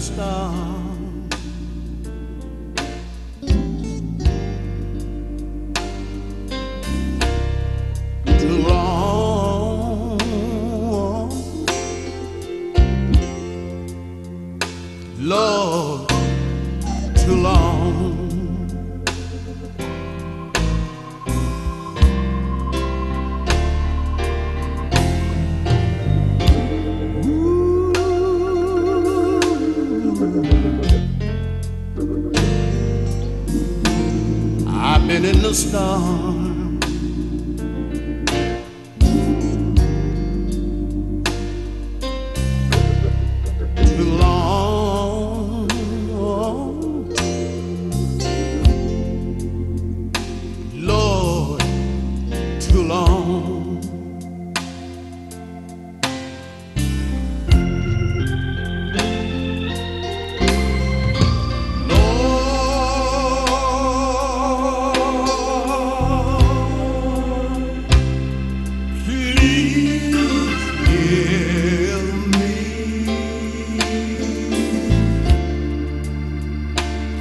storm. Too long, Lord, too long. I've been in the storm. Too long. Lord, too long.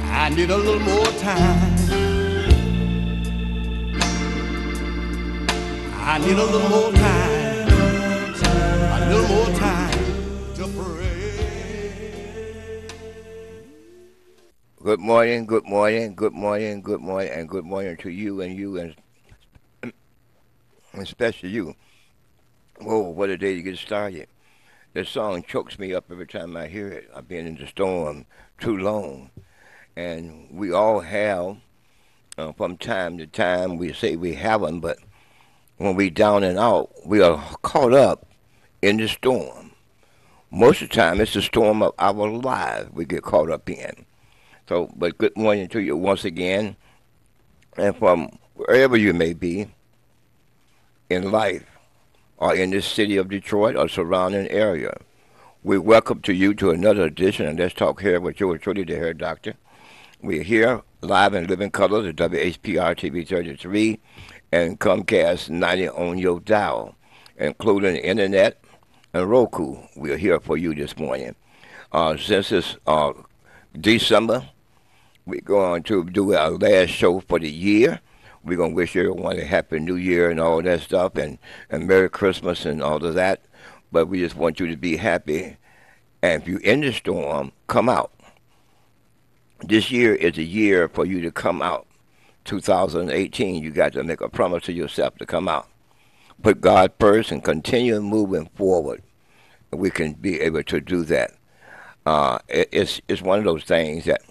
I need a little more time. I need a little more time. A little more time to pray. Good morning, good morning, good morning, good morning, and good morning to you and especially you. Whoa, what a day to get started. This song chokes me up every time I hear it. I've been in the storm too long. And we all have, from time to time, we say we haven't, but when we down and out, we are caught up in the storm. Most of the time, it's the storm of our lives we get caught up in. So, but good morning to you once again, and from wherever you may be in life, or in this city of Detroit or surrounding area, we welcome to you to another edition of Let's Talk Hair with yours truly, the Hair Doctor. We're here live in living color at WHPR TV 33 and Comcast 90 on your dial, including the internet and Roku. We're here for you this morning. Since it's December, we're going to do our last show for the year. We're going to wish everyone a happy new year and all that stuff and Merry Christmas and all of that. But we just want you to be happy. And if you're in the storm, come out. This year is a year for you to come out. 2018, you got to make a promise to yourself to come out. Put God first and continue moving forward. We can be able to do that. It's one of those things that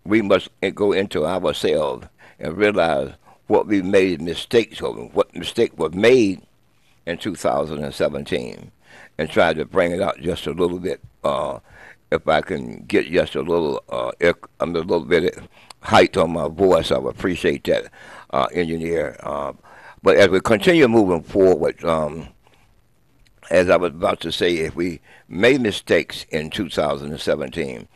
we must go into ourselves and realize what we made mistakes over, what mistake was made in 2017, and try to bring it out just a little bit. If I can get just a little bit of height on my voice, I would appreciate that, engineer. But as we continue moving forward, as I was about to say, if we made mistakes in 2017,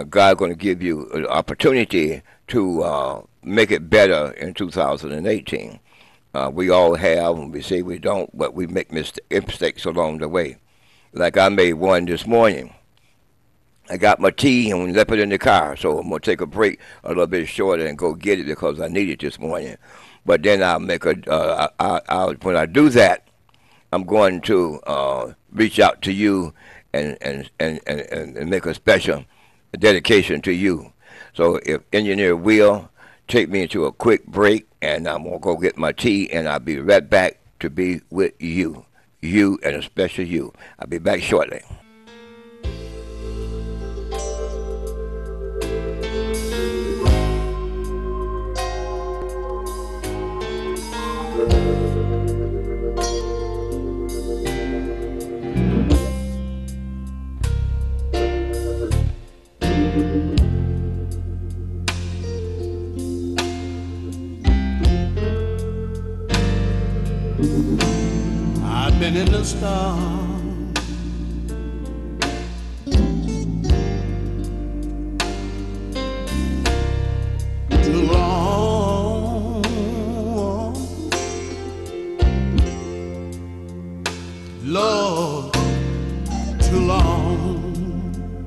God's going to give you an opportunity to make it better in 2018. We all have, and we say we don't, but we make mistakes along the way. Like I made one this morning. I got my tea and left it in the car, so I'm going to take a break a little bit shorter and go get it because I need it this morning. But then I'll make when I do that, I'm going to reach out to you and make a special dedication to you. So if engineer will take me into a quick break, and I'm going to go get my tea, and I'll be right back to be with you and especially you. I'll be back shortly. I've been in the storm. Too long. Lord, too long.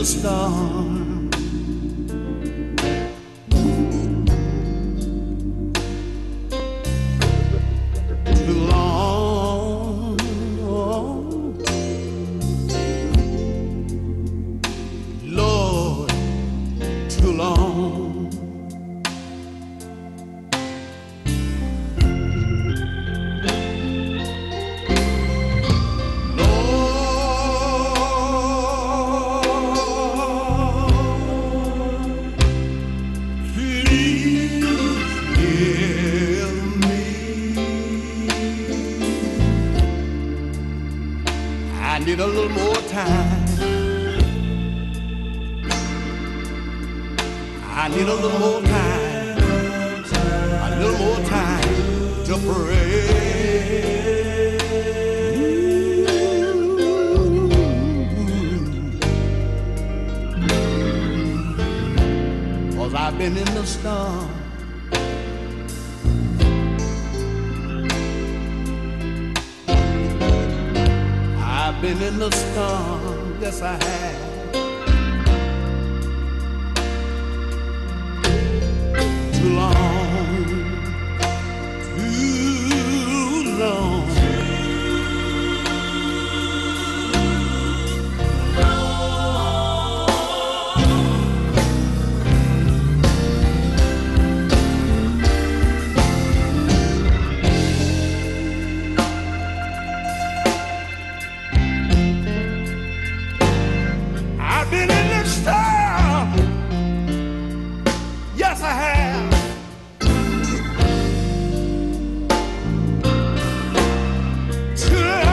storm. Too long, oh, Lord, too long. I need a little more time. I need a little more time. A little more time to pray. 'Cause I've been in the storm. I've been in the storm, yes I have. Too long, too long. I've been in the storm, yes I have. Too long,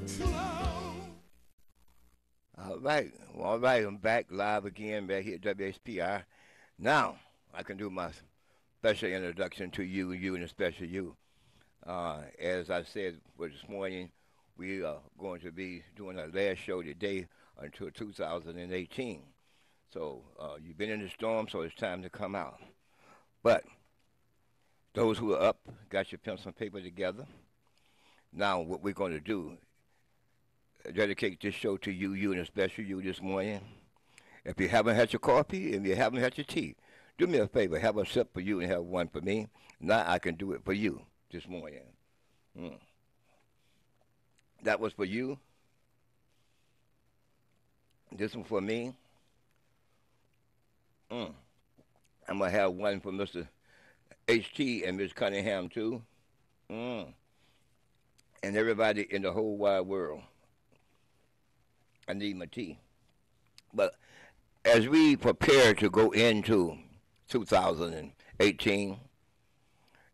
too long. All right, I'm back live again, back here at WSPI. Now, I can do my special introduction to you and especially you. As I said this morning, we are going to be doing our last show today until 2018. So you've been in the storm, so it's time to come out. But those who are up, got your pencil and paper together. Now what we're going to do, dedicate this show to you and especially you this morning. If you haven't had your coffee, if you haven't had your tea, do me a favor, have a sip for you and have one for me. Now I can do it for you this morning. That was for you. This one for me. I'm going to have one for Mr. H.T. and Ms. Cunningham, too. And everybody in the whole wide world. I need my tea. But as we prepare to go into 2018,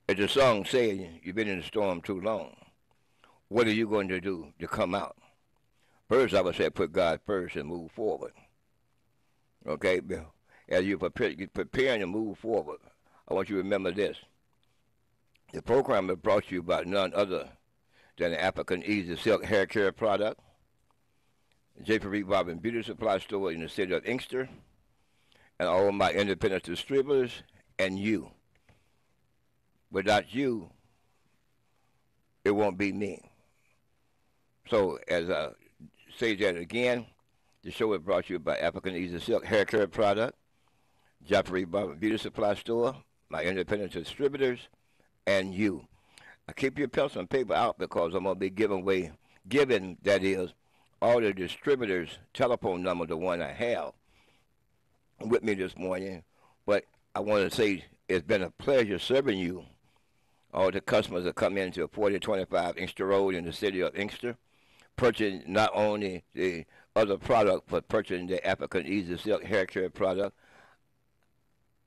as the song says, you've been in the storm too long. What are you going to do to come out? First, I would say put God first and move forward. Okay? As you're preparing to move forward, I want you to remember this. The program is brought to you by none other than the African Easy Silk Hair Care product, J.P. Robin Beauty Supply Store in the city of Inkster, and all my independent distributors, and you. Without you, it won't be me. So, as I say that again, the show is brought to you by African Easy Silk Hair Care product, J.P. Robin Beauty Supply Store, my independent distributors, and you. I keep your pencil and paper out because I'm going to be giving, that is, all the distributors' telephone number, the one I have with me this morning. But I want to say it's been a pleasure serving you, all the customers that come into 4025 Inkster Road in the city of Inkster, purchasing not only the other product, but purchasing the African Easy Silk Hair Care product.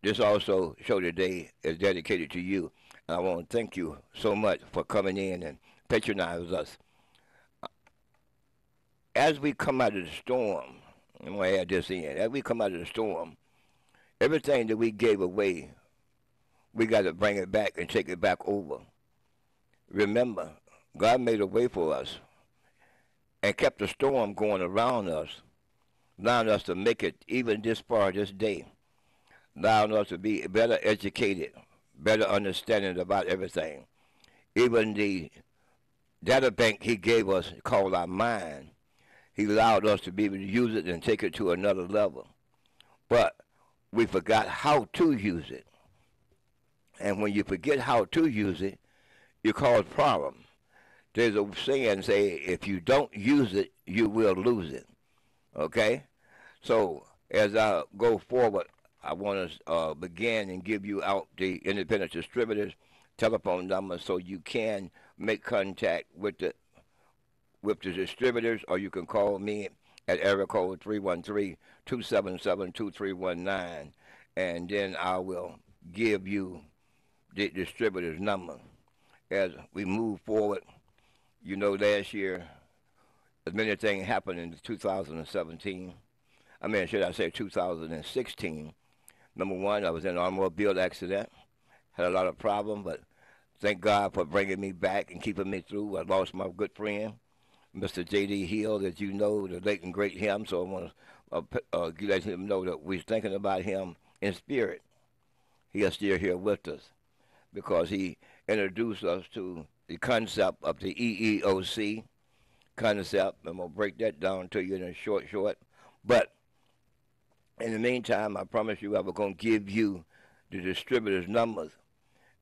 This also show today is dedicated to you. And I want to thank you so much for coming in and patronizing us. As we come out of the storm, I'm going to add this in. As we come out of the storm, everything that we gave away, we got to bring it back and take it back over. Remember, God made a way for us and kept the storm going around us, allowing us to make it even this far this day, allowing us to be better educated, better understanding about everything. Even the data bank he gave us called our mind, he allowed us to be able to use it and take it to another level. But we forgot how to use it. And when you forget how to use it, you cause problems. There's a saying say, if you don't use it, you will lose it. Okay? So as I go forward, I want to begin and give you out the independent distributors telephone number so you can make contact with the distributors, or you can call me at area code 313-277-2319, and then I will give you the distributor's number. As we move forward, you know, last year, as many things happened in 2017. I mean, should I say 2016. Number one, I was in an automobile accident. Had a lot of problems, but thank God for bringing me back and keeping me through. I lost my good friend, Mr. J.D. Hill, as you know, the late and great him. So I want to let him know that we're thinking about him in spirit. He is still here with us because he introduced us to the concept of the EEOC concept. I'm going to break that down to you in a short. But in the meantime, I promise you I was going to give you the distributors' numbers.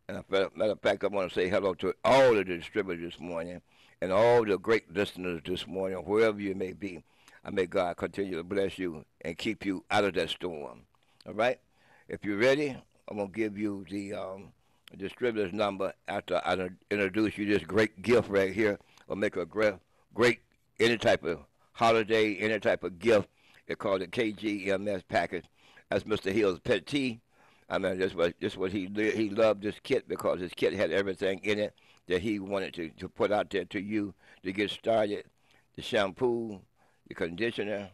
And matter of fact, I want to say hello to all the distributors this morning and all the great listeners this morning, wherever you may be. I may God continue to bless you and keep you out of that storm. All right? If you're ready, I'm going to give you the distributor's number after I introduce you this great gift right here. Or make a great, any type of holiday, any type of gift. It's called the KGMS package. That's Mr. Hill's pet tea. I mean, this what he loved this kit because this kit had everything in it that he wanted to put out there to you to get started. The shampoo, the conditioner,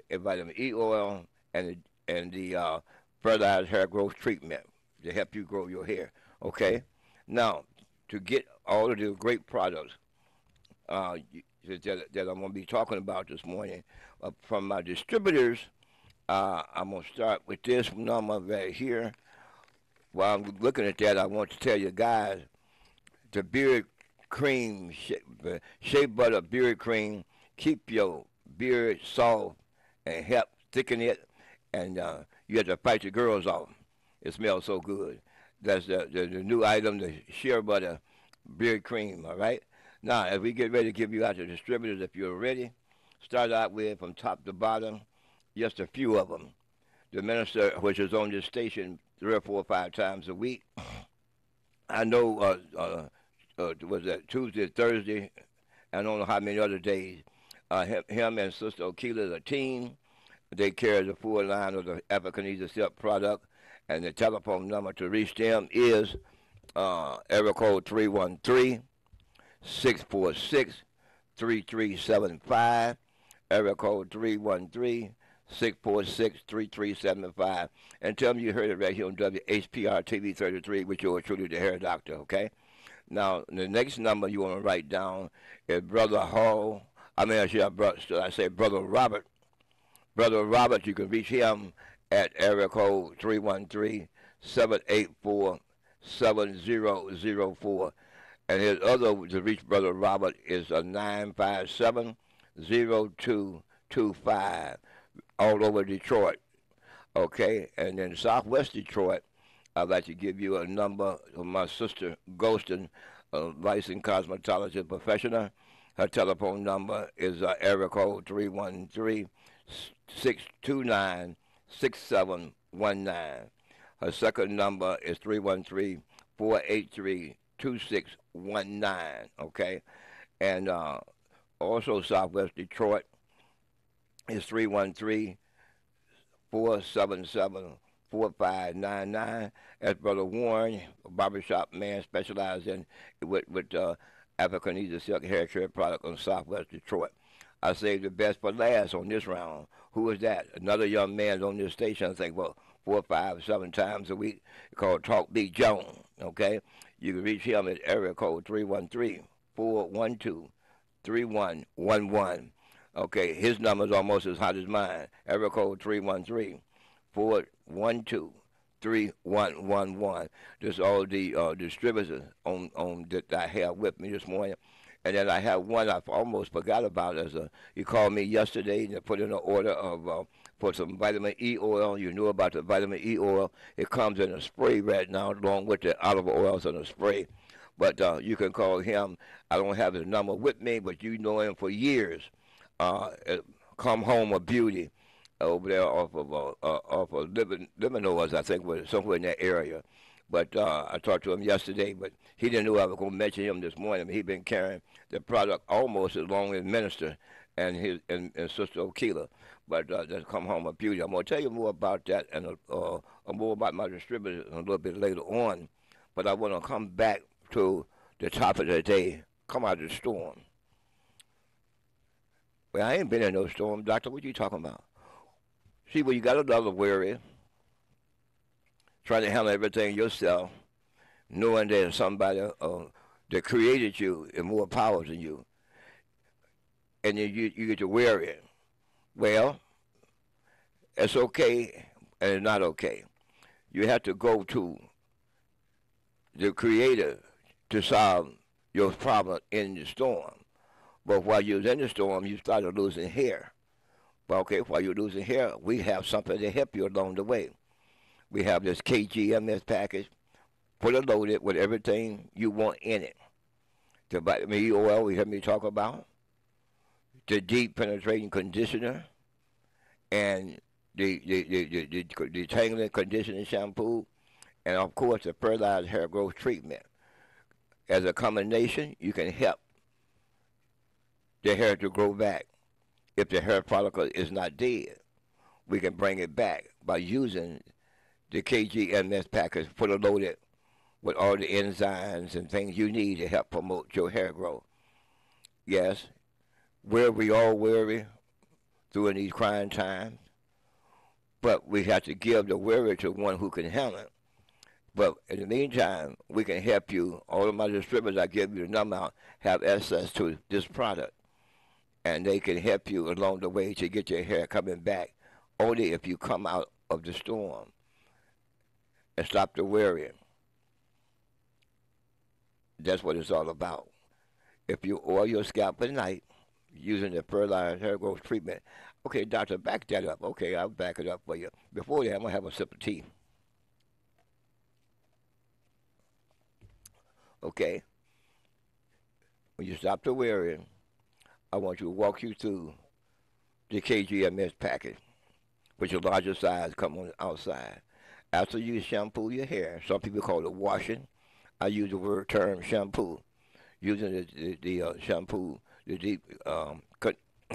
the vitamin E oil, and the fertilized hair growth treatment to help you grow your hair. Okay? Now, to get all of the great products that I'm going to be talking about this morning from my distributors, I'm going to start with this number right here. While I'm looking at that, I want to tell you guys, the beard cream, shea butter beard cream, keep your beard soft and help thicken it, and you have to fight the girls off. It smells so good. That's the new item, the shea butter beard cream, all right? Now, as we get ready to give you out the distributors, if you're ready, start out with from top to bottom, just a few of them. The minister, which is on this station 3 or 4 or 5 times a week. I know, was that Tuesday, Thursday, I don't know how many other days. Him and Sister Okila is a team. They carry the full line of the Epicaniza Silk product, and the telephone number to reach them is area code 313-646-3375, area code 313-646-3375, and tell them you heard it right here on WHPR TV 33 with yours truly, the hair doctor, okay? Now, the next number you want to write down is Brother Hall. Should I say Brother Robert. Brother Robert, you can reach him at area code 313-784-7004. And his other to reach Brother Robert is a 957-0225, all over Detroit. Okay, and then Southwest Detroit, I'd like to give you a number of my sister Ghostin, a licensed cosmetologist professional. Her telephone number is area code 313-629-6719. Her second number is 313-483-2619. Okay, and also Southwest Detroit is 313-477-4599. That's Brother Warren, a barbershop man specialized in with African Easy Silk Hair Care product on Southwest Detroit. I saved the best for last on this round. Who is that? Another young man on this station, I think, about 4, 5, 7 times a week, called Talk Big Jones. Okay? You can reach him at area code 313-412-3111. Okay, his number is almost as hot as mine. Area code 313-412-3111. 3111. This is all the distributors on that I have with me this morning. And then I have one I almost forgot about. He called me yesterday and put in an order of for some vitamin E oil. You knew about the vitamin E oil. It comes in a spray right now, along with the olive oils in a spray. But you can call him. I don't have his number with me, but you know him for years. Come Home of Beauty over there off of Livernois, I think, was somewhere in that area. But I talked to him yesterday, but he didn't know I was going to mention him this morning. He's been carrying the product almost as long as Minister and his and Sister Okila. But that's Come Home of Beauty. I'm going to tell you more about that and more about my distributors a little bit later on. But I want to come back to the top of the day. Come out of the storm. Well, I ain't been in no storm, Doctor. What you talking about? See, when you got another worry, trying to handle everything yourself, knowing there's somebody that created you and more power than you, and then you get to worry. Well, it's okay and it's not okay. You have to go to the Creator to solve your problem in the storm. But while you're in the storm, you started losing hair. Well, okay, while you're losing hair, we have something to help you along the way. We have this KGMS package, fully loaded with everything you want in it. The vitamin E oil we heard me talk about, the deep penetrating conditioner, and the tangling conditioning shampoo, and of course the fertilized hair growth treatment. As a combination, you can help the hair to grow back. If the hair follicle is not dead, we can bring it back by using the KGMS package fully loaded with all the enzymes and things you need to help promote your hair growth. Yes, where we all worry during these crying times, but we have to give the worry to one who can handle it. But in the meantime, we can help you. All of my distributors, I give you the number out, have access to this product. And they can help you along the way to get your hair coming back. Only if you come out of the storm and stop the worrying. That's what it's all about. If you oil your scalp at night using the fertilized hair growth treatment. Okay, doctor, back that up. Okay, I'll back it up for you. Before that, I'm going to have a sip of tea. Okay? When you stop the worrying, I want you to walk you through the KGMS package, which is larger size, come on the outside. After you shampoo your hair, some people call it washing. I use the word term shampoo. Using the shampoo, the deep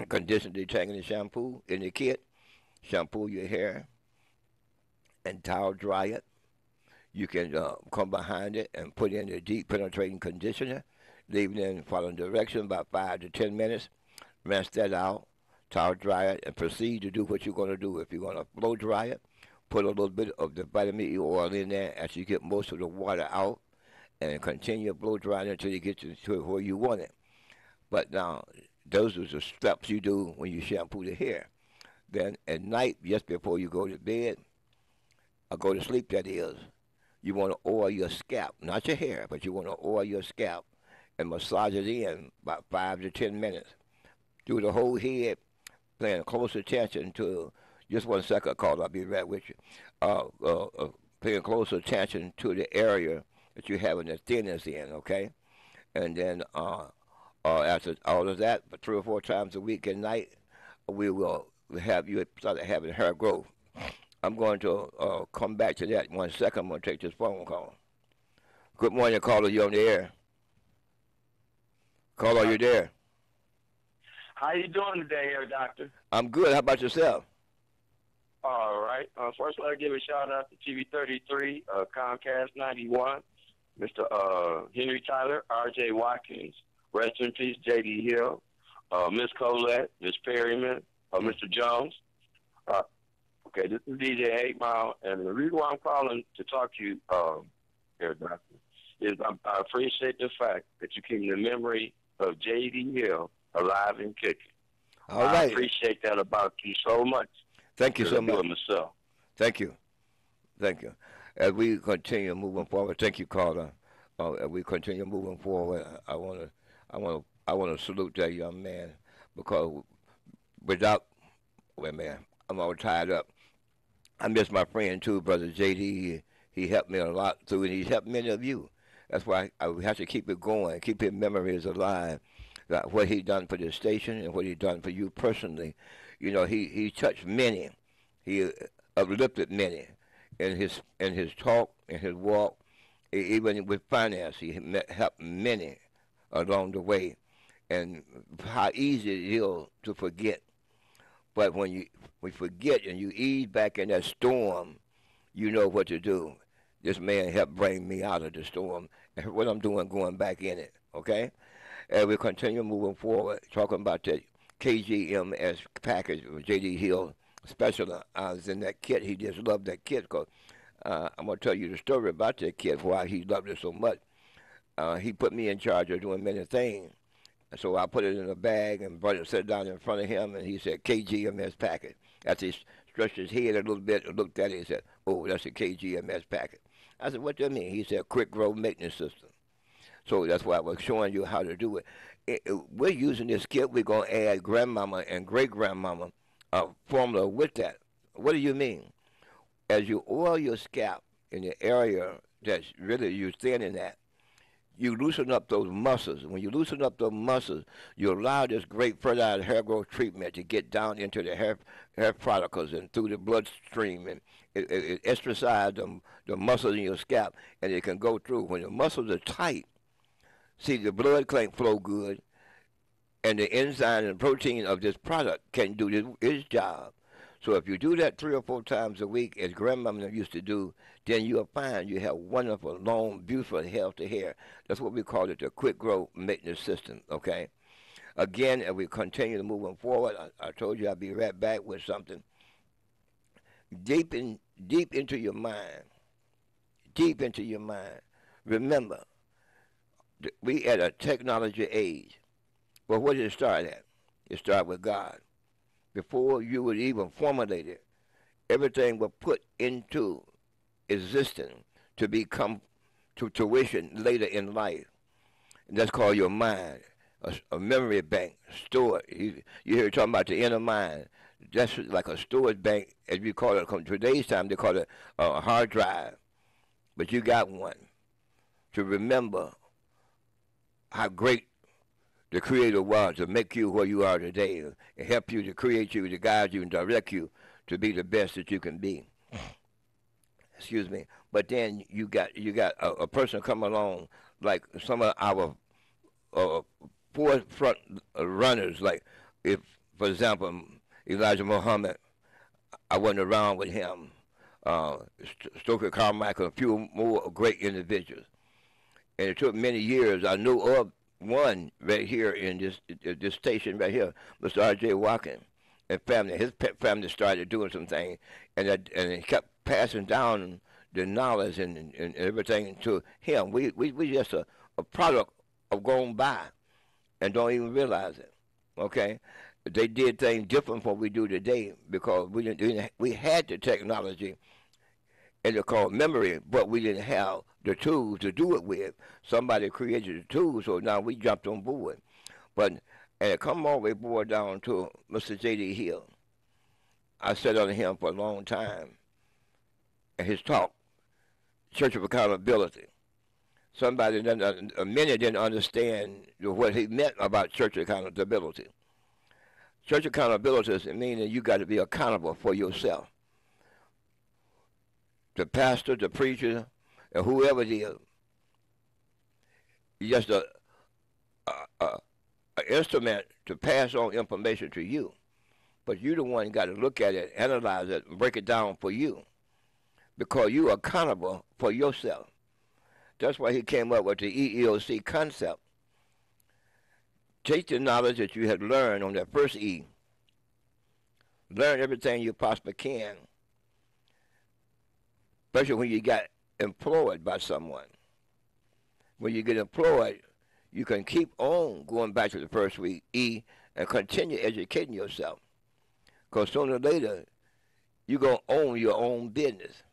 conditioner detangling shampoo in the kit, shampoo your hair and towel dry it. You can come behind it and put in the deep penetrating conditioner, leave it in following direction about 5 to 10 minutes. Rinse that out, towel dry it, and proceed to do what you're going to do. If you're going to blow dry it, put a little bit of the vitamin E oil in there as you get most of the water out, and continue blow drying until you get to where you want it. But now, those are the steps you do when you shampoo the hair. Then at night, just before you go to bed, or go to sleep that is, you want to oil your scalp, not your hair, but you want to oil your scalp and massage it in about 5 to 10 minutes. Do the whole head, paying close attention to, just 1 second, Carl, I'll be right with you. Paying close attention to the area that you have in the thinness in, okay? And then after all of that, for 3 or 4 times a week at night, we will have you start having hair growth. I'm going to come back to that in 1 second. I'm going to take this phone call. Good morning, caller. You on the air? Caller, are you there? How you doing today, here, Doctor? I'm good. How about yourself? All right. First, I'll give a shout out to TV33, Comcast 91, Mr. Henry Tyler, R.J. Watkins, rest in peace, J.D. Hill, Miss Colette, Miss Perryman, Mr. Jones. Okay, this is DJ 8 Mile, and the reason why I'm calling to talk to you, here, Doctor, is I appreciate the fact that you keep the memory of J.D. Hill alive and kicking. All right. I appreciate that about you so much. Thank you so much. Myself. Thank you. Thank you. As we continue moving forward, thank you, Carter. As we continue moving forward, I wanna salute that young man because without, wait a minute, I'm all tied up. I miss my friend too, brother JD. He helped me a lot through, and he's helped many of you. That's why I have to keep it going, keep his memories alive. What he done for this station and what he done for you personally. You know, he touched many. He uplifted many in his talk, in his walk, even with finance. He helped many along the way, and how easy it is to forget. But when we forget and you ease back in that storm, you know what to do. This man helped bring me out of the storm, and what I'm doing, going back in it. Okay, and we continue moving forward, talking about the KGMS package with J.D. Hill specialized in that kit. He just loved that kit because I'm going to tell you the story about that kit, why he loved it so much. He put me in charge of doing many things. So I put it in a bag and brought it, set it down in front of him, and he said, KGMS packet. After he stretched his head a little bit and looked at it, he said, oh, that's a KGMS packet. I said, what do you mean? He said, quick growth maintenance system. So that's why I was showing you how to do it. We're using this kit. We're going to add grandmama and great-grandmama formula with that. What do you mean? As you oil your scalp in the area that's really you're thinning at, you loosen up those muscles. When you loosen up those muscles, you allow this great fertilized hair growth treatment to get down into the hair follicles and through the bloodstream, and it exercises the muscles in your scalp, and it can go through. When the muscles are tight, see, the blood can't flow good, and the enzyme and protein of this product can't do its job. So if you do that 3 or 4 times a week, as grandmama used to do, then you'll find you have wonderful, long, beautiful, healthy hair. That's what we call it, the quick growth maintenance system, okay? Again, as we continue moving forward, I told you I'd be right back with something. Deep into your mind, remember, we at a technology age. But where did it start at? It started with God. Before you would even formulate it, everything was put into existence to become to tuition later in life. And that's called your mind, a memory bank, stored. You hear talking about the inner mind. That's like a storage bank, as we call it. Today's time, they call it a hard drive. But you got one to remember how great the Creator was to make you where you are today and help you to create you, to guide you, and direct you to be the best that you can be. Excuse me. But then you got a person come along like some of our forefront runners, like if, for example, Elijah Muhammad, I wasn't around with him. Stokely Carmichael, a few more great individuals. And it took many years. I knew of one right here in this station right here, Mr. R.J. Watkins and family. His family started doing some things, and he kept passing down the knowledge and everything to him. We just a product of going by and don't even realize it. Okay, they did things different from what we do today because we had the technology and it's called memory, but we didn't have the tools to do it with. Somebody created the tools, so now we jumped on board. And it come all the way board down to Mr. J.D. Hill. I sat on him for a long time, and his talk, Church of Accountability. Many didn't understand what he meant about church accountability. Church accountability means you got to be accountable for yourself. The pastor, the preacher, and whoever it is, just an instrument to pass on information to you. But you the one got to look at it, analyze it, and break it down for you. Because you are accountable for yourself. That's why he came up with the EEOC concept. Take the knowledge that you had learned on that first E. Learn everything you possibly can. Especially when you got employed by someone. When you get employed, you can keep on going back to the first week, E, and continue educating yourself. Because sooner or later, you're going to own your own business.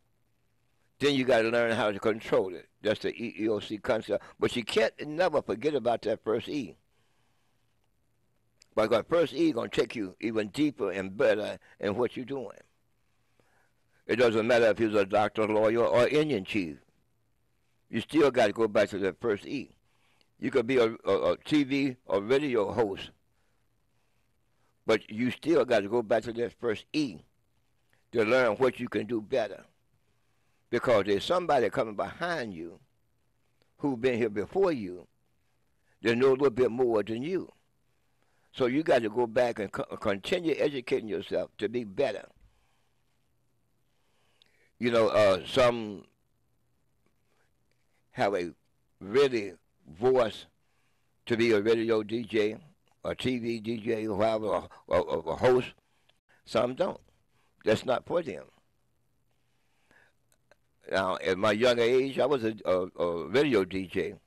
Then you got to learn how to control it. That's the EEOC concept. But you can't never forget about that first E. Because first E going to take you even deeper and better in what you're doing. It doesn't matter if you're a doctor, lawyer, or Indian chief. You still got to go back to that first E. You could be a TV or radio host, but you still got to go back to that first E to learn what you can do better. Because there's somebody coming behind you who's been here before you that know a little bit more than you. So you got to go back and continue educating yourself to be better. You know, some have a really voice to be a radio DJ, a TV DJ, or whatever, or a host. Some don't. That's not for them. Now, at my younger age, I was a radio DJ,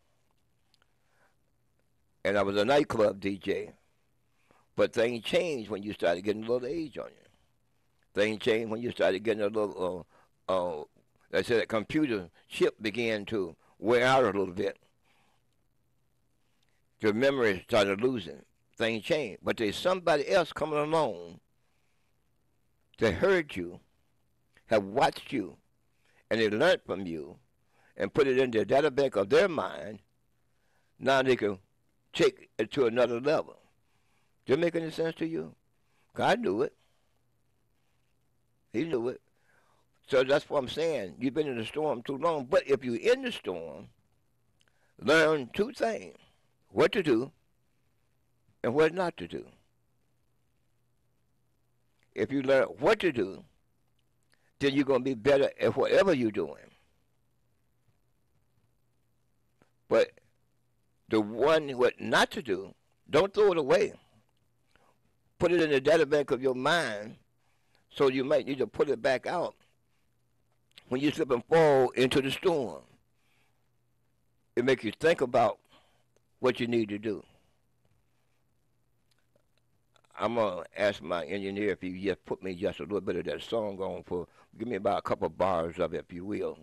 and I was a nightclub DJ. But things changed when you started getting a little age on you. Things changed when you started getting a little, I said, that computer chip began to wear out a little bit. Your memory started losing. Things changed. But there's somebody else coming along that heard you, have watched you, and they learned from you and put it in the database of their mind. Now they can take it to another level. Does it make any sense to you? God knew it. He knew it. So that's what I'm saying. You've been in the storm too long. But if you're in the storm, learn two things. What to do and what not to do. If you learn what to do, then you're going to be better at whatever you're doing. But the one what not to do, don't throw it away. Put it in the database of your mind so you might need to put it back out when you slip and fall into the storm. It makes you think about what you need to do. I'm going to ask my engineer if you just put me just a little bit of that song on for, give me about a couple of bars of it, if you will.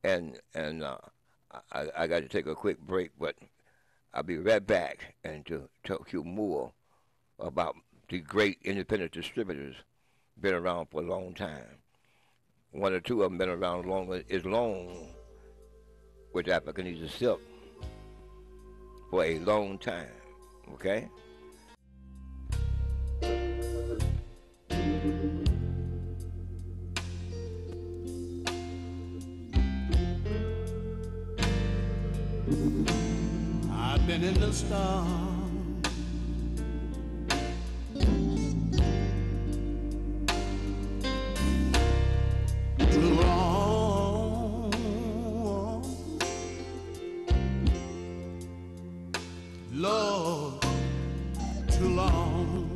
And I got to take a quick break, but I'll be right back and to talk to you more about the great independent distributors been around for a long time. One or two of them been around longer, as long with African Easy Silk for a long time, okay? I've been in the storm too long, Lord, too long.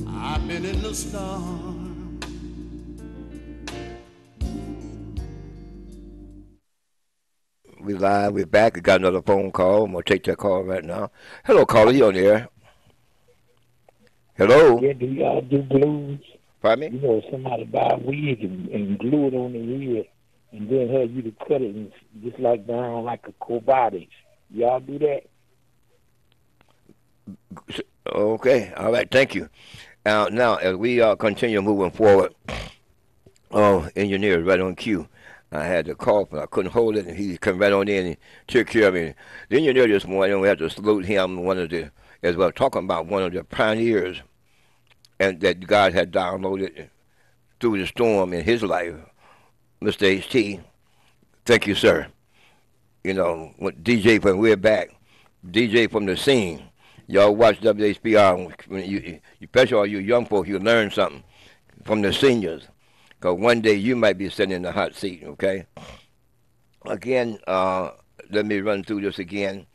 I've been in the storm. We live, we're back. We got another phone call. I'm going to take that call right now. Hello, caller, you on the air? Hello? Yeah, do y'all do blues? Pardon me? You know, somebody buy a wig and glue it on the head and then have you to cut it and just like down like a corbatics. Y'all do that? Okay, all right, thank you. Now, as we continue moving forward, engineer is right on cue. I had to cough, but I couldn't hold it, and he come right on in and took care of me. The engineer this morning, we had to salute him, one of the, as well, talking about one of the pioneers and that God had downloaded through the storm in his life, Mr. H.T. Thank you, sir. You know, DJ from We're Back, DJ from the scene. Y'all watch WHBR, especially all you young folks, you learn something from the seniors. Because one day you might be sitting in the hot seat, okay? Again, let me run through this again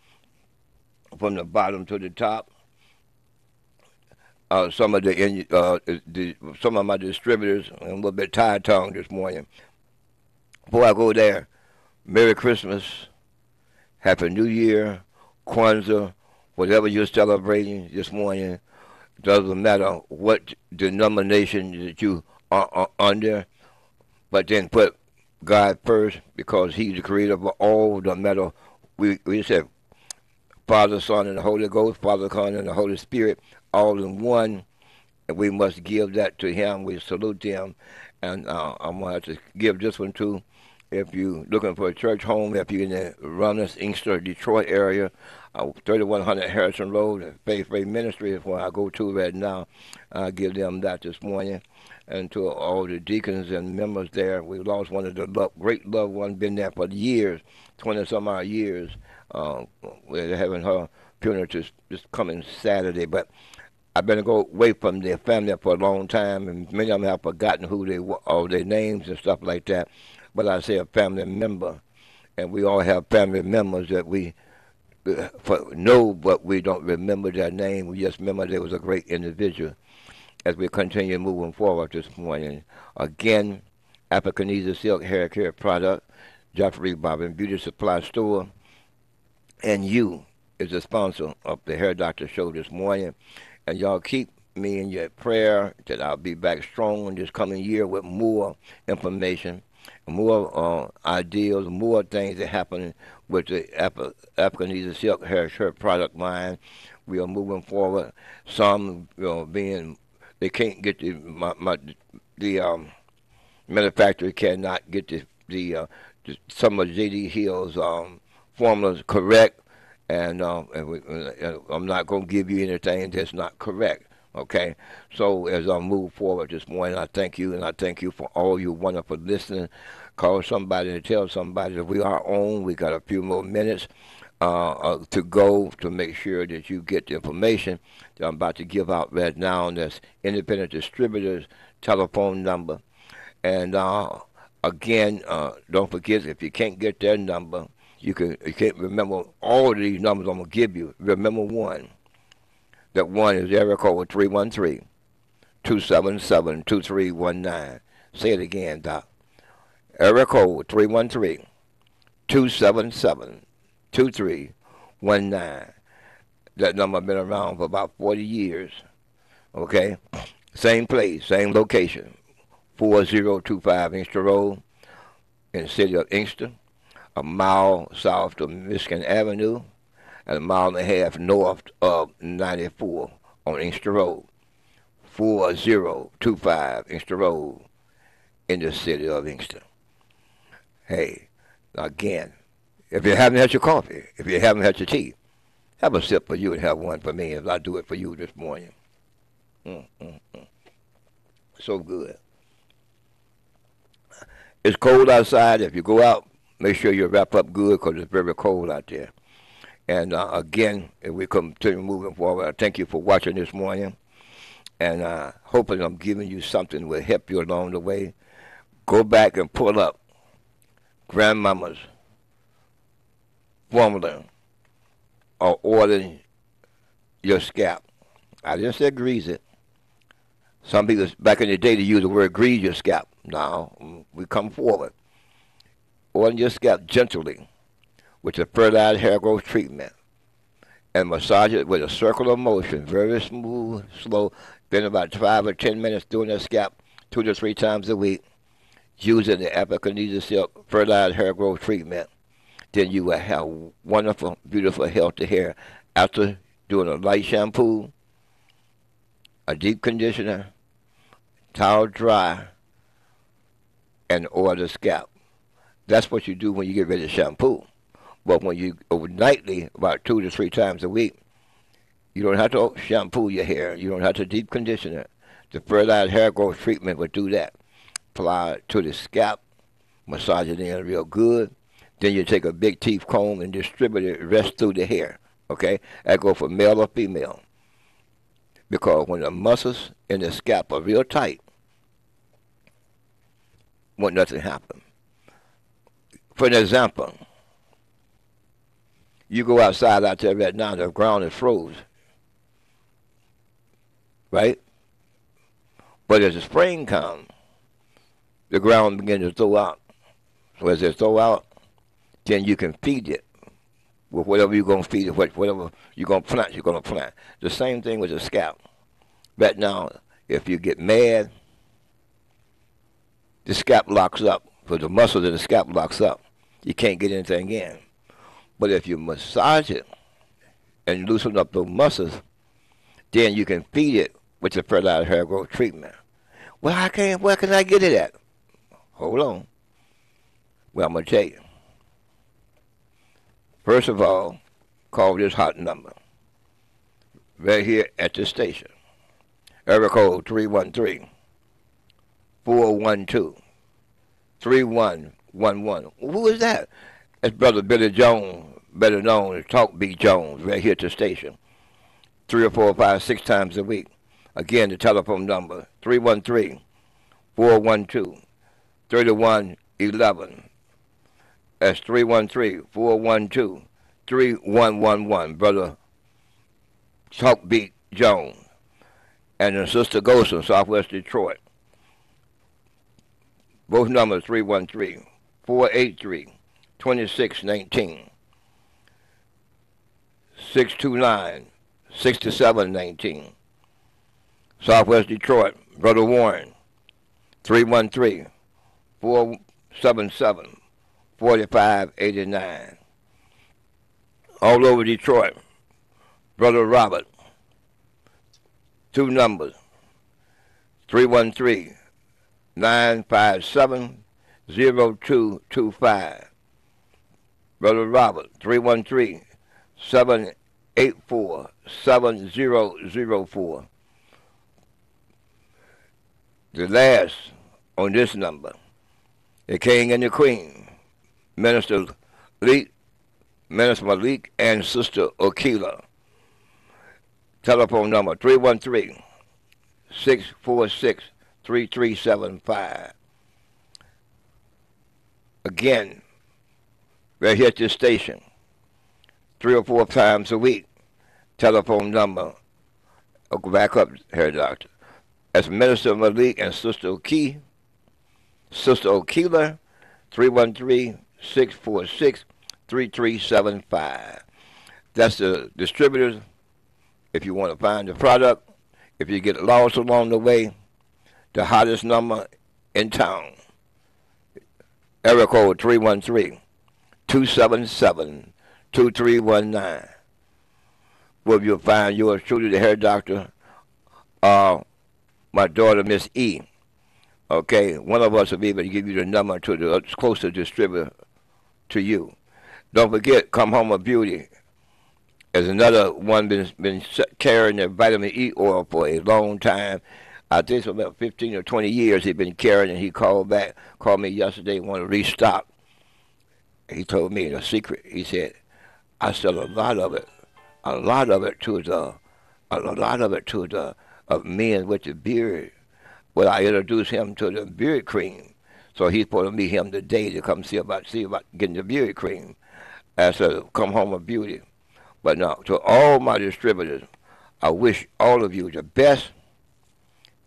from the bottom to the top. Some of my distributors, I'm a little bit tired-tongued this morning. Before I go there, Merry Christmas, Happy New Year, Kwanzaa, whatever you're celebrating this morning. Doesn't matter what denomination that you are under, but then put God first because He's the creator of all. No matter we said Father, Son, and the Holy Ghost, Father, Son, and the Holy Spirit, all in one. And we must give that to Him. We salute Him, and I'm gonna have to give this one too. If you're looking for a church home, if you're in the Romulus, Inkster, Detroit area, 3100 Harrison Road, Faith Faith Ministry is where I go to right now. I give them that this morning. And to all the deacons and members there, we lost one of the great loved ones, been there for years, 20-some-odd years. We're having her funeral this coming Saturday, but I've been go away from their family for a long time, and many of them have forgotten who they were, or their names and stuff like that. But I say a family member, and we all have family members that we know, but we don't remember their name. We just remember they was a great individual. As we continue moving forward this morning, again, Africanese Silk Hair Care Product, Jeffrey Bobbin Beauty Supply Store, and you is the sponsor of the Hair Doctor Show this morning. And y'all keep me in your prayer that I'll be back strong this coming year with more information, more ideas, more things that happen with the Africanese Silk Hair Shirt product line. We are moving forward. Some, being they can't get the manufacturer cannot get the some of J.D. Hill's formulas correct. And I'm not going to give you anything that's not correct, okay? So as I move forward this morning, I thank you, and I thank you for all you wonderful listening. Call somebody and tell somebody that we are on. We got a few more minutes to go to make sure that you get the information that I'm about to give out right now. And that's Independent Distributors telephone number. And again, don't forget, if you can't get their number, you can't remember all of these numbers I'm going to give you. Remember one. That one is area code 313-277-2319. Say it again, Doc. Area code 313-277-2319. That number has been around for about 40 years. Okay? Same place, same location. 4025 Inkster Road in the city of Inkster. A mile south of Michigan Avenue, and a mile and a half north of 94 on Inkster Road. 4025 Inkster Road in the city of Inkster. Hey, again, if you haven't had your coffee, if you haven't had your tea, have a sip for you and have one for me as I do it for you this morning. So good. It's cold outside. If you go out, make sure you wrap up good because it's very cold out there. And again, if we continue moving forward, I thank you for watching this morning. And hoping I'm giving you something that will help you along the way. Go back and pull up Grandmama's formula or order your scalp. I didn't say grease it. Some people back in the day they used the word grease your scalp. Now, we come forward. Oil your scalp gently with a fertilized hair growth treatment and massage it with a circular motion, very smooth, slow. Then about 5 or 10 minutes doing the scalp 2 to 3 times a week using the Africanese Silk fertilized hair growth treatment. Then you will have wonderful, beautiful, healthy hair after doing a light shampoo, a deep conditioner, towel dry, and oil the scalp. That's what you do when you get ready to shampoo. But when you nightly, about 2 to 3 times a week, you don't have to shampoo your hair. You don't have to deep condition it. The fertilized hair growth treatment will do that. Apply it to the scalp, massage it in real good. Then you take a big teeth comb and distribute it rest through the hair. Okay? That go for male or female. Because when the muscles in the scalp are real tight, won't nothing happen. For an example, you go outside out there right now, the ground is froze. Right? But as the spring comes, the ground begins to thaw out. So as they throw out, then you can feed it with whatever you're going to feed it, whatever you're going to plant, you're going to plant. The same thing with the scalp. Right now, if you get mad, the scalp locks up, because the muscles in the scalp locks up. You can't get anything in. But if you massage it and loosen up those muscles, then you can feed it with the fertilizer hair growth treatment. Well, where can I get it at? Hold on. Well, I'm going to tell you. First of all, call this hot number right here at the station. Area code 313-412-3111. Who is that? That's Brother Billy Jones, better known as Talk Beat Jones, right here at the station. 3 or 4 or 5, 6 times a week. Again, the telephone number, 313-412-3111. That's 313-412-3111. Brother Talk Beat Jones. And the Sister Ghost in Southwest Detroit. Both numbers 313-483-2619. 629-6719. Southwest Detroit, Brother Warren, 313-477-4589. All over Detroit, Brother Robert, 2 numbers, 313-957-0225. Brother Robert, 313-784-7004. The last on this number, the King and the Queen, Minister Malik and Sister Okila. Telephone number 313-646-3375. Again, right here at this station, 3 or 4 times a week. Telephone number, I'll go back up here, Doctor. That's Minister Malik and Sister Okila, 313-646-3375. That's the distributors. If you want to find the product, if you get lost along the way, the hottest number in town. Area code 313-277-2319. Where you'll find yours truly, the hair doctor, my daughter, Miss E. Okay, one of us will be able to give you the number to the closest distributor to you. Don't forget, Come Home of Beauty. There's another one been carrying the vitamin E oil for a long time. I think for about 15 or 20 years he's been carrying it. He called me yesterday, wanted to restock. He told me the secret. He said, I sell a lot of it to the men with the beard. Well, I introduced him to the beard cream. So he's supposed to meet him today to come see about getting the beard cream. That's a Come Home of Beauty. But now, to all my distributors, I wish all of you the best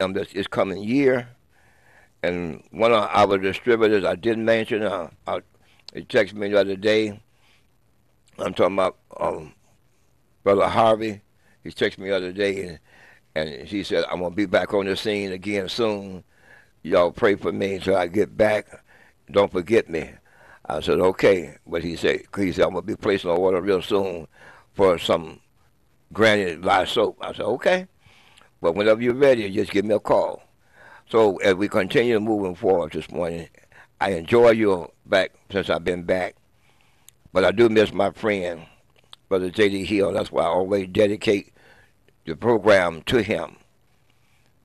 in this coming year. And one of our distributors I didn't mention, he texted me the other day. I'm talking about Brother Harvey. He texted me the other day, and he said, I'm going to be back on the scene again soon. Y'all pray for me until I get back. Don't forget me. I said, okay. But he said I'm going to be placing an order real soon for some Granny Lye soap. I said, okay. But whenever you're ready, just give me a call. So as we continue moving forward this morning, I enjoy you back since I've been back. But I do miss my friend, Brother J.D. Hill. That's why I always dedicate the program to him,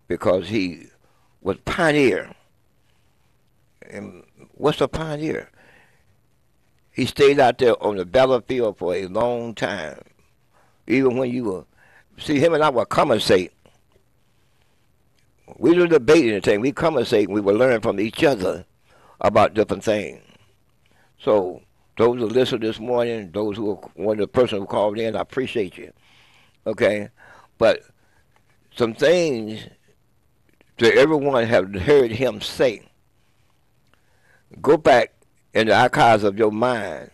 because he was pioneer. And what's a pioneer? He stayed out there on the battlefield for a long time. Even when you were, see, him and I were conversate. We didn't debate anything. We conversate. We would learn from each other about different things. So those who listened this morning, those who were one of the person who called in, I appreciate you. Okay? But some things that everyone have heard him say, go back in the archives of your mind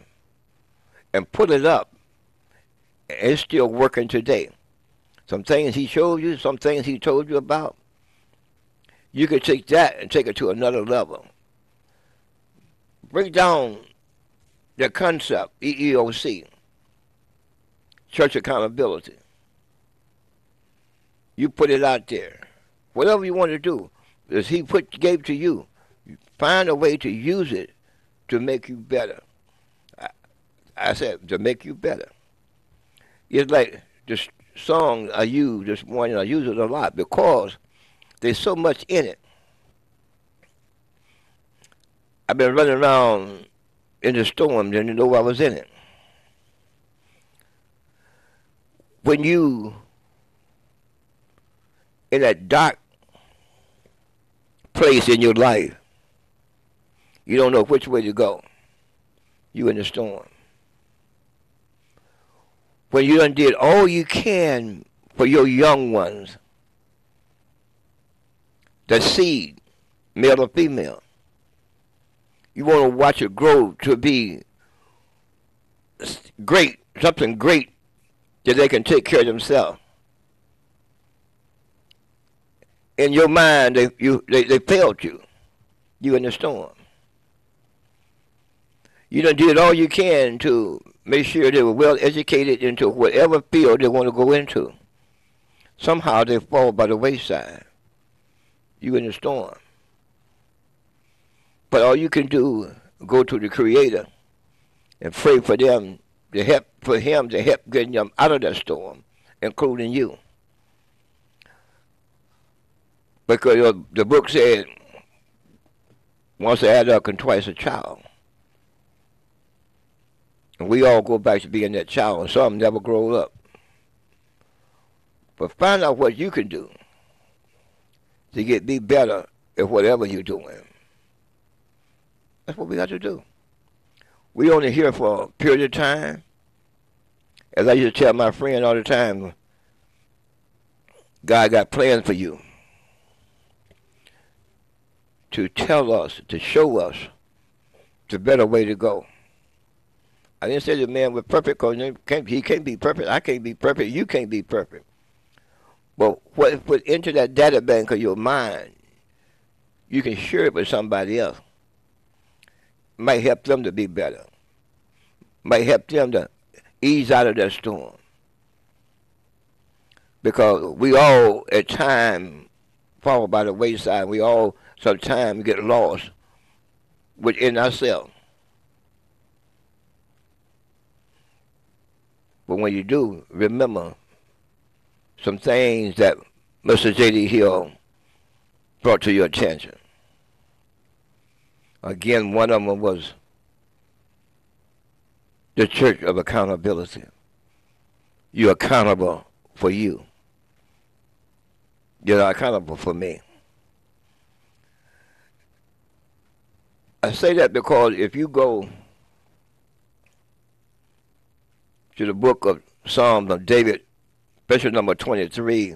and pull it up. It's still working today. Some things he showed you, some things he told you about, you can take that and take it to another level. Break down the concept, EEOC, church accountability. You put it out there. Whatever you want to do, as he gave to you, find a way to use it to make you better. I said, to make you better. It's like this song I use this morning, I use it a lot because there's so much in it. I've been running around in the storm, didn't know I was in it. When you in that dark place in your life, you don't know which way to go. You in the storm. When you done did all you can for your young ones, the seed, male or female, you want to watch it grow to be great, something great that they can take care of themselves. In your mind, they failed you. You in the storm. You done did all you can to make sure they were well educated into whatever field they want to go into. Somehow they fall by the wayside. You in the storm. But all you can do, go to the Creator and pray for them to help, for Him to help getting them out of that storm, including you. Because the book said, once an adult and twice a child. And we all go back to being that child, and some never grow up. But find out what you can do to be better at whatever you're doing. That's what we got to do. We only here for a period of time. As I used to tell my friend all the time, God got plans for you. To tell us, to show us the better way to go. I didn't say the man was perfect because he can't be perfect. I can't be perfect. You can't be perfect. But what is put into that data bank of your mind, you can share it with somebody else. Might help them to be better. Might help them to ease out of that storm. Because we all, at times, fall by the wayside. We all sometimes get lost within ourselves. But when you do, remember some things that Mr. J.D. Hill brought to your attention. Again, one of them was the Church of Accountability. You're accountable for you. You're not accountable for me. I say that because if you go to the book of Psalms of David, especially number 23,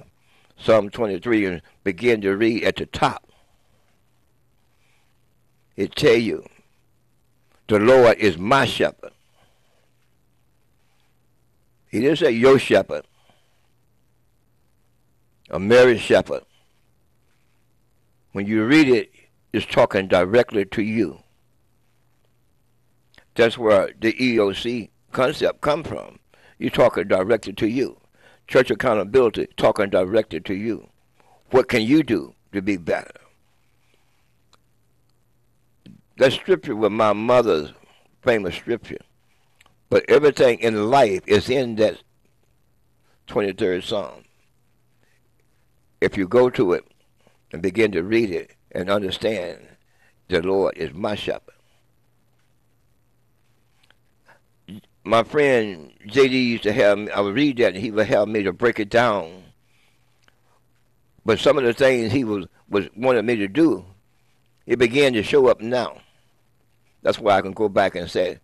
Psalm 23, and begin to read at the top, it tell you, the Lord is my shepherd. He didn't say your shepherd, a Mary's shepherd. When you read it, it's talking directly to you. That's where the EOC concept come from. You're talking directly to you. Church accountability, talking directly to you. What can you do to be better? That scripture was my mother's famous scripture. But everything in life is in that 23rd Psalm. If you go to it and begin to read it and understand, the Lord is my shepherd. My friend J.D. used to have me, I would read that and he would help me to break it down. But some of the things he was wanted me to do, it began to show up now. That's why I can go back and say,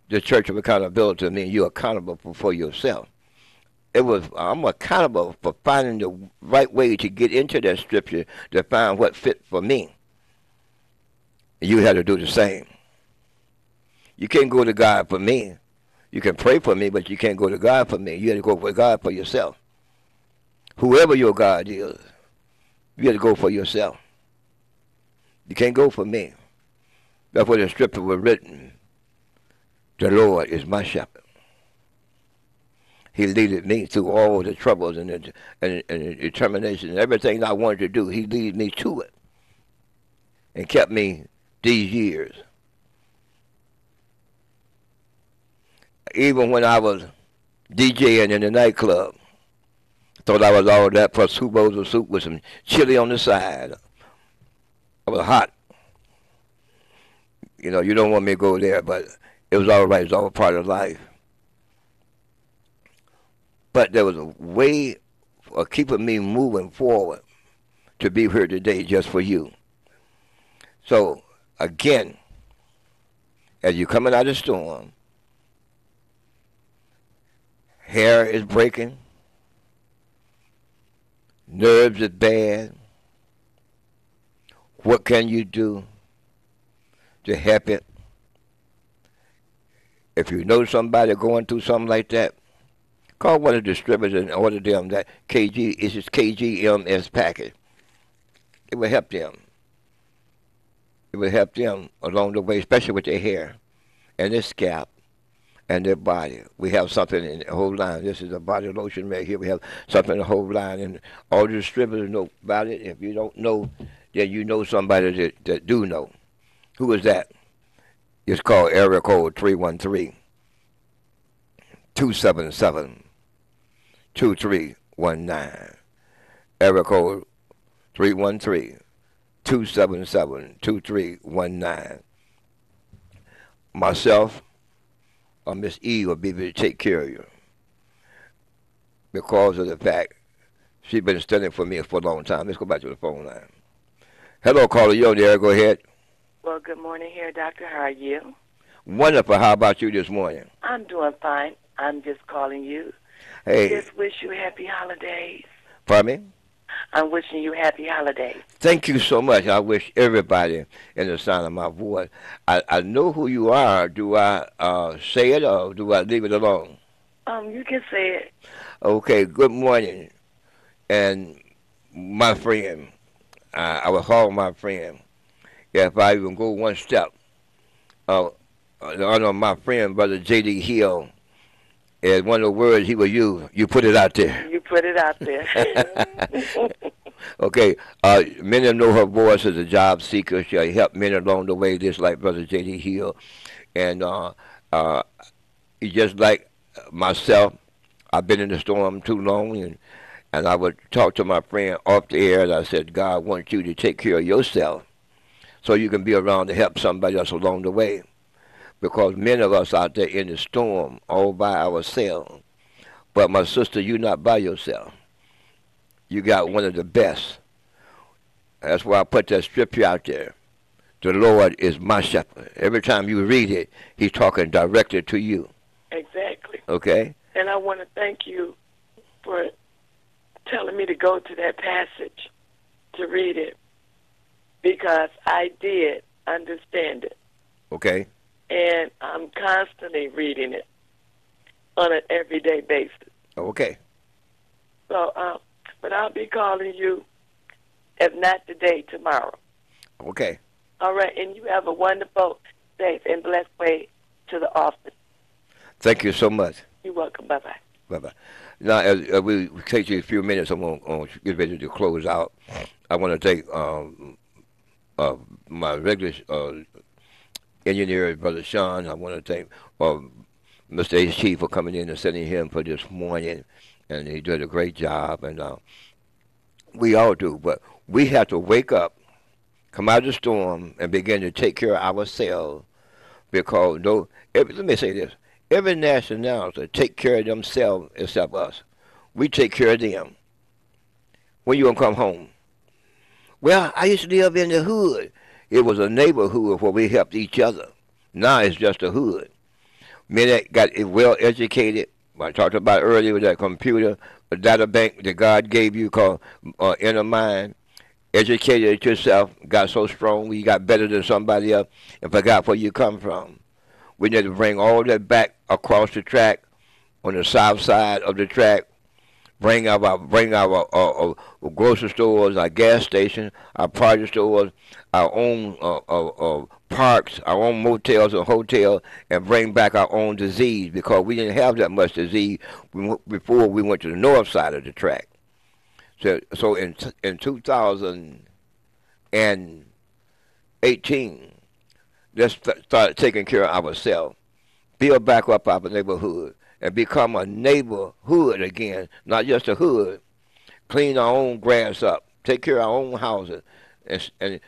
the Church of Accountability means you're accountable for yourself. I'm accountable for finding the right way to get into that scripture to find what fit for me. You have to do the same. You can't go to God for me. You can pray for me, but you can't go to God for me. You have to go for God for yourself. Whoever your God is, you have to go for yourself. You can't go for me. That's what the scripture was written. The Lord is my shepherd. He leaded me through all the troubles and the determination and everything I wanted to do. He leaded me to it and kept me these years. Even when I was DJing in the nightclub, thought I was all that plus 2 bowls of soup with some chili on the side. I was hot. You know, you don't want me to go there, but it was all right. It's all part of life. But there was a way of keeping me moving forward to be here today just for you. So, again, as you're coming out of the storm, hair is breaking, nerves are bad. What can you do to help it? If you know somebody going through something like that, call one of the distributors and order them that KGMS package. It will help them. It will help them along the way, especially with their hair and their scalp and their body. We have something in the whole line. This is a body lotion right here. We have something in the whole line, and all the distributors know about it. If you don't know, then you know somebody that do know. Who is that? It's called area code 313-277-2319. Area code 313-277-2319. Myself or Miss E will be able to take care of you because of the fact she's been studying for me for a long time. Let's go back to the phone line. Hello, caller. You on there? Go ahead. Well, good morning here, Doctor. How are you? Wonderful. How about you this morning? I'm doing fine. I'm just calling you. Hey. Just wish you happy holidays. Pardon me? I'm wishing you happy holidays. Thank you so much. I wish everybody in the sound of my voice. I know who you are. Do I say it or do I leave it alone? You can say it. Okay, good morning. And my friend, I will call my friend. If I even go one step, I know my friend, Brother J.D. Hill, is one of the words he will use. You put it out there. You put it out there. Okay, many know her voice as a job seeker. She helped many along the way, just like Brother J.D. Hill. And just like myself, I've been in the storm too long, and I would talk to my friend off the air, and I said, God wants you to take care of yourself so you can be around to help somebody else along the way. Because many of us out there in the storm all by ourselves. But my sister, you're not by yourself. You got one of the best. That's why I put that scripture out there. The Lord is my shepherd. Every time you read it, he's talking directly to you. Exactly. Okay? And I want to thank you for telling me to go to that passage to read it, because I did understand it. Okay. And I'm constantly reading it on an everyday basis. Okay. So, but I'll be calling you, if not today, tomorrow. Okay. All right, and you have a wonderful, safe, and blessed way to the office. Thank you so much. You're welcome. Bye-bye. Bye-bye. Now, as we take you a few minutes, I'm going to get ready to close out. I want to thank my regular engineer, Brother Sean. I want to thank Mr. H.T. for coming in and sending him for this morning. And he did a great job. And we all do. But we have to wake up, come out of the storm, and begin to take care of ourselves. Because, let me say this. Every nationality take care of themselves except us. We take care of them. When you going to come home? Well, I used to live in the hood. It was a neighborhood where we helped each other. Now it's just a hood. Men that got well educated, I talked about earlier with that computer, a data bank that God gave you called Inner Mind, educated yourself, got so strong, you got better than somebody else, and forgot where you come from. We need to bring all that back across the track on the south side of the track. Bring our grocery stores, our gas stations, our produce stores, our own parks, our own motels and hotels, and bring back our own disease because we didn't have that much disease before we went to the north side of the track. So in 2018, let's start taking care of ourselves, build back up our neighborhood, and become a neighborhood again, not just a hood. Clean our own grass up, take care of our own houses, and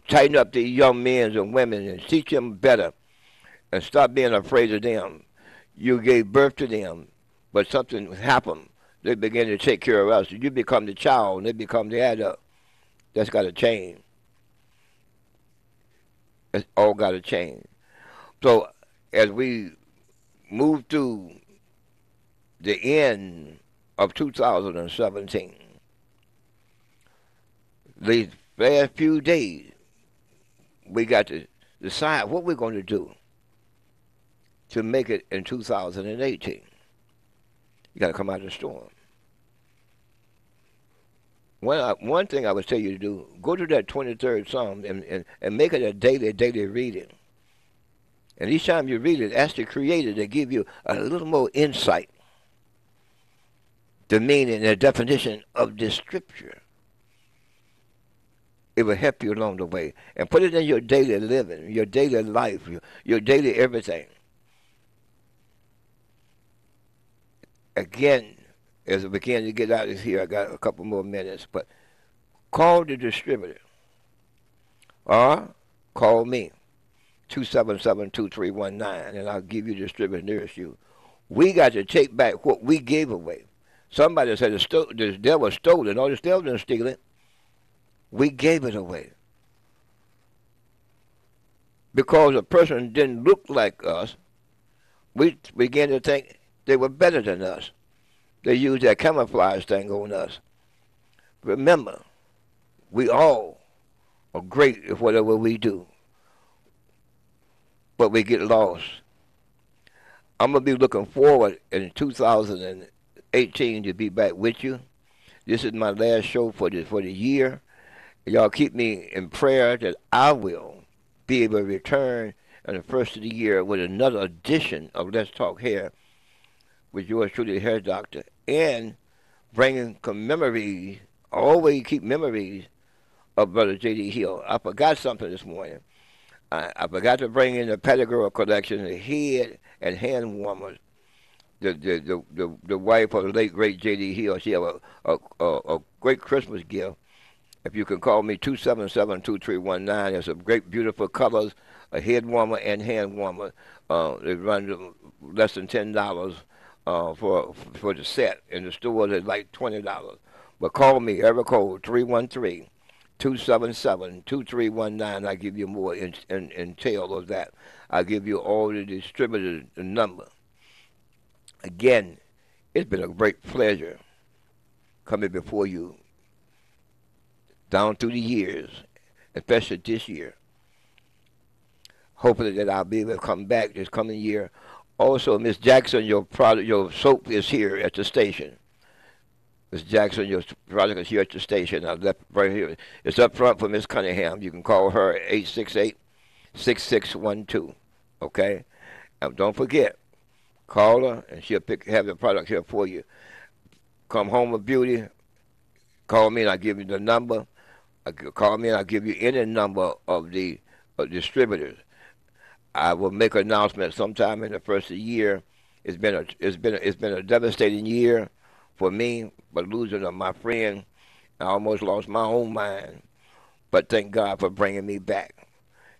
tighten up these young men and women and teach them better, and stop being afraid of them. You gave birth to them, but something happened. They begin to take care of us. You become the child, and they become the adult. That's got to change. It's all got to change. So as we move through the end of 2017, these last few days, we got to decide what we're going to do to make it in 2018. You got to come out of the storm. One thing I would tell you to do, go to that 23rd Psalm and make it a daily reading. And each time you read it, ask the Creator to give you a little more insight, the meaning and the definition of this scripture. It will help you along the way. And put it in your daily living, your daily life, your daily everything. Again, as I begin to get out of here, I got a couple more minutes, but call the distributor or call me. 277-2319, and I'll give you the distributor nearest you. We got to take back what we gave away. Somebody said the devil stole it. No, the devil didn't steal it. We gave it away. Because a person didn't look like us, we began to think they were better than us. They used that camouflage thing on us. Remember, we all are great at whatever we do, but we get lost. I'm going to be looking forward in 2018 to be back with you. This is my last show for the year. Y'all keep me in prayer that I will be able to return in the first of the year with another edition of Let's Talk Hair with yours truly, the hair doctor, and bringing memories, always keep memories of Brother J.D. Hill. I forgot something this morning. I forgot to bring in the Pettigrew collection, the head and hand warmers. The wife of the late great J.D. Hill, she have a great Christmas gift. If you can call me 277-2319, there's some great beautiful colors, a head warmer and hand warmer. They run less than $10 for the set. In the store, it's like $20. But call me, area code 313-277-2319. I'll give you more entail of that. I'll give you all the distributor number. Again, it's been a great pleasure coming before you down through the years, especially this year. Hopefully that I'll be able to come back this coming year. Also, Miss Jackson, your soap is here at the station. Miss Jackson, your product is here at the station. I left right here. It's up front for Miss Cunningham. You can call her at 868-6612. Okay? And don't forget, call her and she'll have the product here for you. Come home with beauty. Call me and I'll give you the number. Call me and I'll give you any number of the distributors. I will make an announcement sometime in the first of the year. It's been a devastating year for me, but losing of my friend, I almost lost my own mind. But thank God for bringing me back.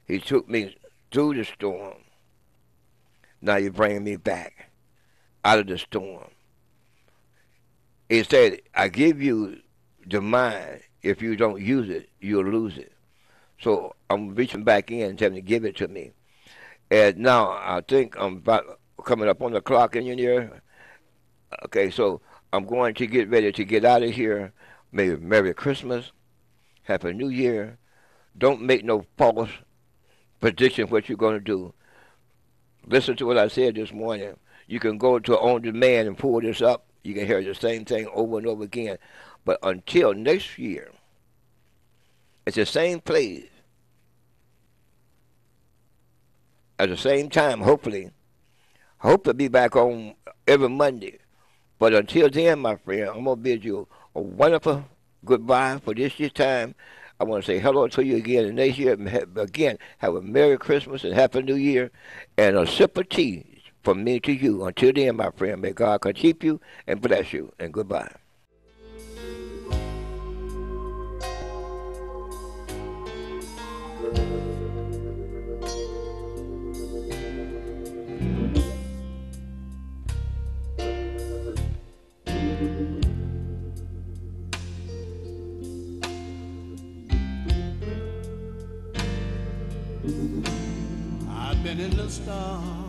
He took me through the storm. Now you're bringing me back out of the storm. He said, I give you the mind. If you don't use it, you'll lose it. So I'm reaching back in and telling him to give it to me. And now I think I'm about coming up on the clock, engineer. Okay, so I'm going to get ready to get out of here. Merry Christmas. Happy New Year. Don't make no false prediction what you're going to do. Listen to what I said this morning. You can go to On Demand and pull this up. You can hear the same thing over and over again. But until next year, it's the same place at the same time, hopefully. I hope to be back on every Monday. But until then, my friend, I'm going to bid you a wonderful goodbye for this year's time. I want to say hello to you again and next year. Again, have a Merry Christmas and Happy New Year and a sip of tea from me to you. Until then, my friend, may God keep you and bless you. And goodbye. I've been in the storm.